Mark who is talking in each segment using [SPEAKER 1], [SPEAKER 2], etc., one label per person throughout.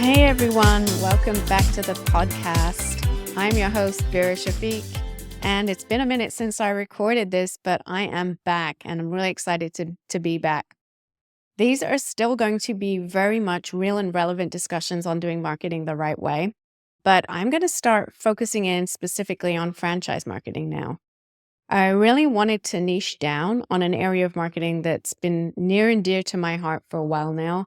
[SPEAKER 1] Hey everyone, welcome back to the podcast. I'm your host, Vera Shafiq, and it's been a minute since I recorded this, but I am back and I'm really excited to be back. These are still going to be very much real and relevant discussions on doing marketing the right way, but I'm going to start focusing in specifically on franchise marketing now. I really wanted to niche down on an area of marketing that's been near and dear to my heart for a while now.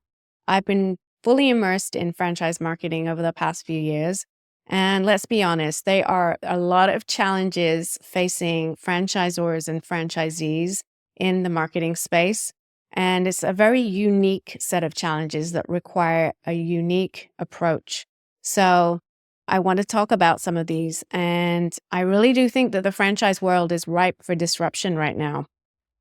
[SPEAKER 1] I've been fully immersed in franchise marketing over the past few years. And let's be honest, there are a lot of challenges facing franchisors and franchisees in the marketing space. And it's a very unique set of challenges that require a unique approach. So I want to talk about some of these. And I really do think that the franchise world is ripe for disruption right now.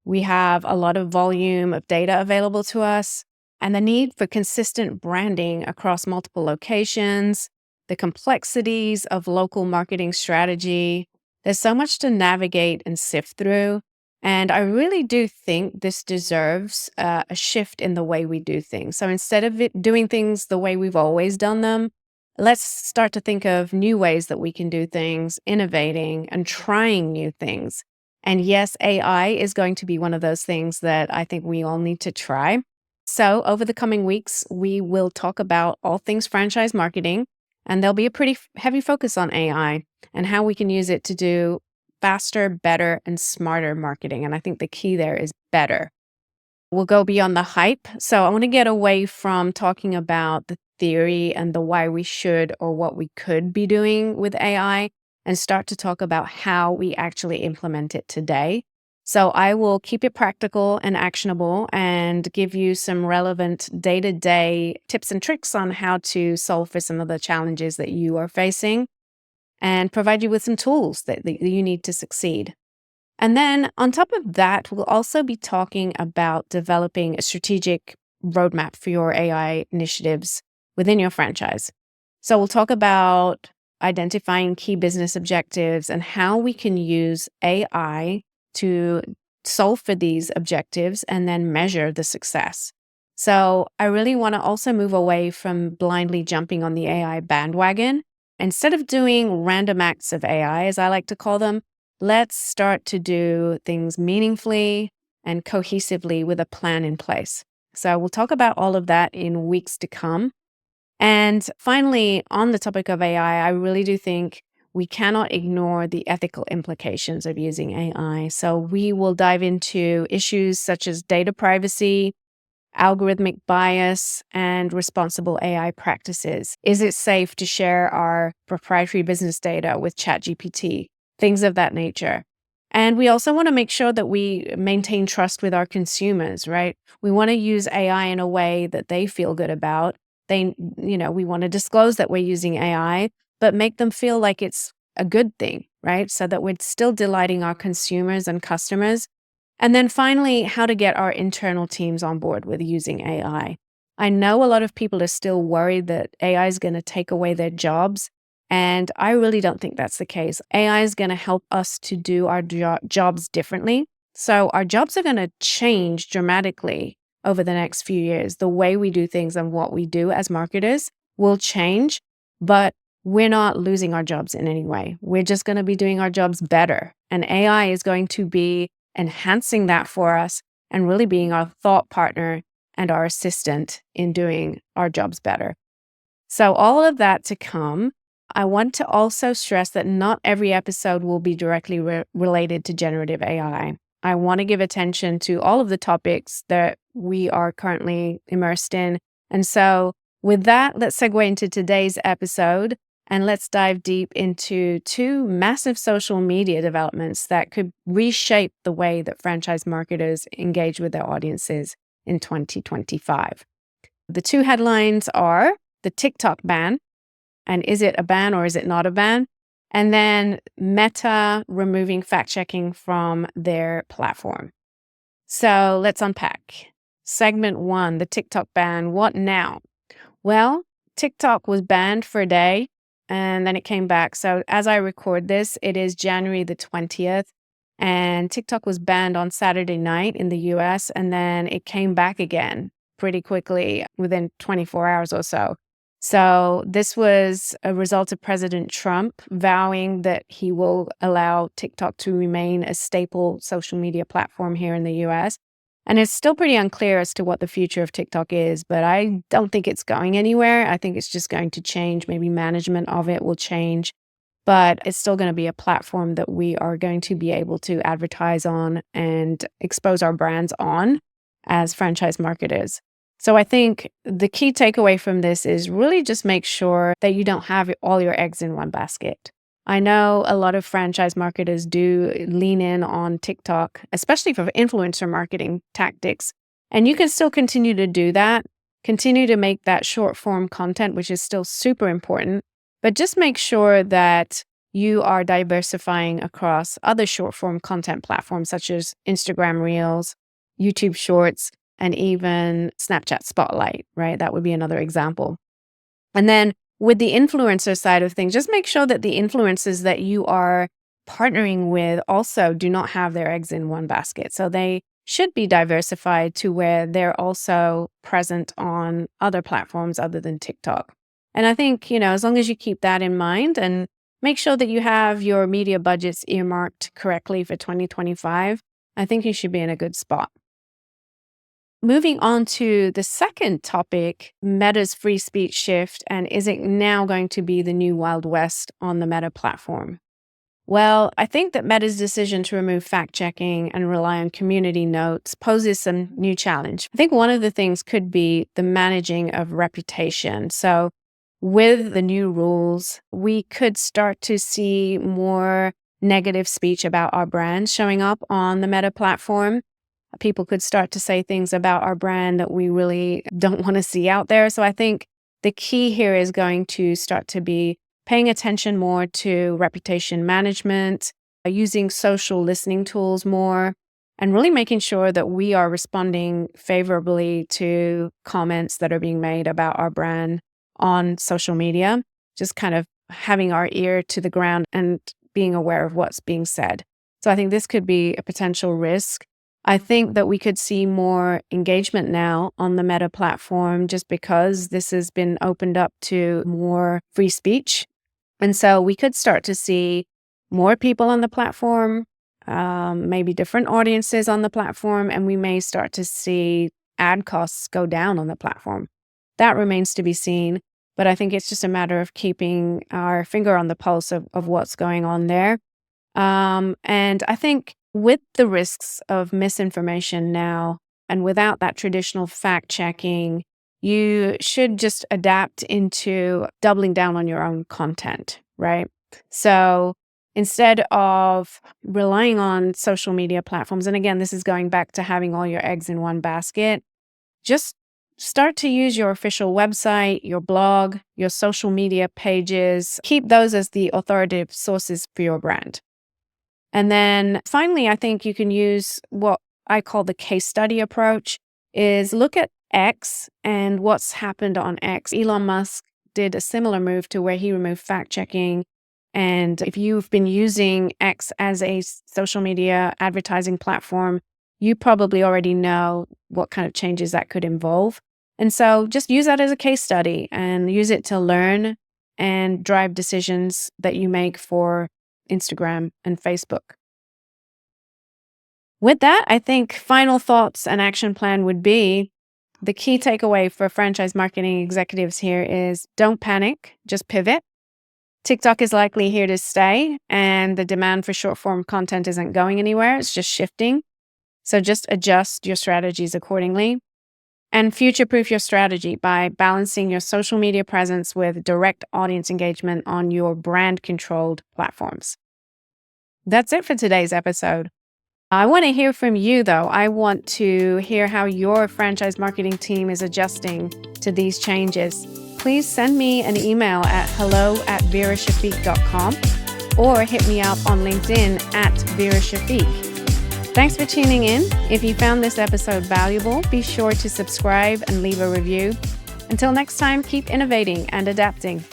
[SPEAKER 1] We have a lot of volume of data available to us, and the need for consistent branding across multiple locations, the complexities of local marketing strategy. There's so much to navigate and sift through. And I really do think this deserves a shift in the way we do things. So instead of doing things the way we've always done them, let's start to think of new ways that we can do things, innovating and trying new things. And yes, AI is going to be one of those things that I think we all need to try. So over the coming weeks, we will talk about all things franchise marketing, and there'll be a pretty heavy focus on AI and how we can use it to do faster, better, and smarter marketing. And I think the key there is better. We'll go beyond the hype. So I want to get away from talking about the theory and the why we should or what we could be doing with AI and start to talk about how we actually implement it today. So I will keep it practical and actionable and give you some relevant day-to-day tips and tricks on how to solve for some of the challenges that you are facing and provide you with some tools that you need to succeed. And then on top of that, we'll also be talking about developing a strategic roadmap for your AI initiatives within your franchise. So we'll talk about identifying key business objectives and how we can use AI to solve for these objectives and then measure the success. So I really want to also move away from blindly jumping on the AI bandwagon. Instead of doing random acts of AI, as I like to call them, let's start to do things meaningfully and cohesively with a plan in place. So we'll talk about all of that in weeks to come. And finally, on the topic of AI, I really do think we cannot ignore the ethical implications of using AI. So we will dive into issues such as data privacy, algorithmic bias, and responsible AI practices. Is it safe to share our proprietary business data with ChatGPT? Things of that nature. And we also want to make sure that we maintain trust with our consumers, right? We want to use AI in a way that they feel good about. We want to disclose that we're using AI, but make them feel like it's a good thing, right? So that we're still delighting our consumers and customers. And then finally, how to get our internal teams on board with using AI. I know a lot of people are still worried that AI is going to take away their jobs. And I really don't think that's the case. AI is going to help us to do our jobs differently. So our jobs are going to change dramatically over the next few years. The way we do things and what we do as marketers will change, but we're not losing our jobs in any way. We're just going to be doing our jobs better. And AI is going to be enhancing that for us and really being our thought partner and our assistant in doing our jobs better. So all of that to come. I want to also stress that not every episode will be directly related to generative AI. I want to give attention to all of the topics that we are currently immersed in. And so with that, let's segue into today's episode and let's dive deep into two massive social media developments that could reshape the way that franchise marketers engage with their audiences in 2025. The two headlines are the TikTok ban. And is it a ban or is it not a ban? And then Meta removing fact-checking from their platform. So let's unpack. Segment 1, the TikTok ban. What now? Well, TikTok was banned for a day and then it came back. So as I record this, it is January the 20th. And TikTok was banned on Saturday night in the US. And then it came back again pretty quickly within 24 hours or so. So this was a result of President Trump vowing that he will allow TikTok to remain a staple social media platform here in the US. And it's still pretty unclear as to what the future of TikTok is, but I don't think it's going anywhere. I think it's just going to change. Maybe management of it will change, but it's still going to be a platform that we are going to be able to advertise on and expose our brands on as franchise marketers. So I think the key takeaway from this is really just make sure that you don't have all your eggs in one basket. I know a lot of franchise marketers do lean in on TikTok, especially for influencer marketing tactics. And you can still continue to do that, continue to make that short form content, which is still super important, but just make sure that you are diversifying across other short form content platforms such as Instagram Reels, YouTube Shorts, and even Snapchat Spotlight, right? That would be another example. And then with the influencer side of things, just make sure that the influencers that you are partnering with also do not have their eggs in one basket. So they should be diversified to where they're also present on other platforms other than TikTok. And I think, as long as you keep that in mind and make sure that you have your media budgets earmarked correctly for 2025, I think you should be in a good spot. Moving on to the second topic, Meta's free speech shift, and is it now going to be the new Wild West on the Meta platform? Well, I think that Meta's decision to remove fact-checking and rely on community notes poses some new challenge. I think one of the things could be the managing of reputation. So with the new rules, we could start to see more negative speech about our brand showing up on the Meta platform. People could start to say things about our brand that we really don't want to see out there. So I think the key here is going to start to be paying attention more to reputation management, using social listening tools more, and really making sure that we are responding favorably to comments that are being made about our brand on social media, just kind of having our ear to the ground and being aware of what's being said. So I think this could be a potential risk. I think that we could see more engagement now on the Meta platform just because this has been opened up to more free speech. And so we could start to see more people on the platform, maybe different audiences on the platform, and we may start to see ad costs go down on the platform. That remains to be seen, but I think it's just a matter of keeping our finger on the pulse of what's going on there. And I think with the risks of misinformation now, and without that traditional fact checking, you should just adapt into doubling down on your own content, right? So instead of relying on social media platforms, and again, this is going back to having all your eggs in one basket, just start to use your official website, your blog, your social media pages. Keep those as the authoritative sources for your brand. And then finally, I think you can use what I call the case study approach, is look at X and what's happened on X. Elon Musk did a similar move to where he removed fact checking. And if you've been using X as a social media advertising platform, you probably already know what kind of changes that could involve. And so just use that as a case study and use it to learn and drive decisions that you make for Instagram and Facebook. With that, I think final thoughts and action plan would be the key takeaway for franchise marketing executives here is don't panic, just pivot. TikTok is likely here to stay, and the demand for short form content isn't going anywhere. It's just shifting. So just adjust your strategies accordingly. And future-proof your strategy by balancing your social media presence with direct audience engagement on your brand-controlled platforms. That's it for today's episode. I want to hear from you, though. I want to hear how your franchise marketing team is adjusting to these changes. Please send me an email at hello@verashafiq.com or hit me up on LinkedIn at Vera Shafiq. Thanks for tuning in. If you found this episode valuable, be sure to subscribe and leave a review. Until next time, keep innovating and adapting.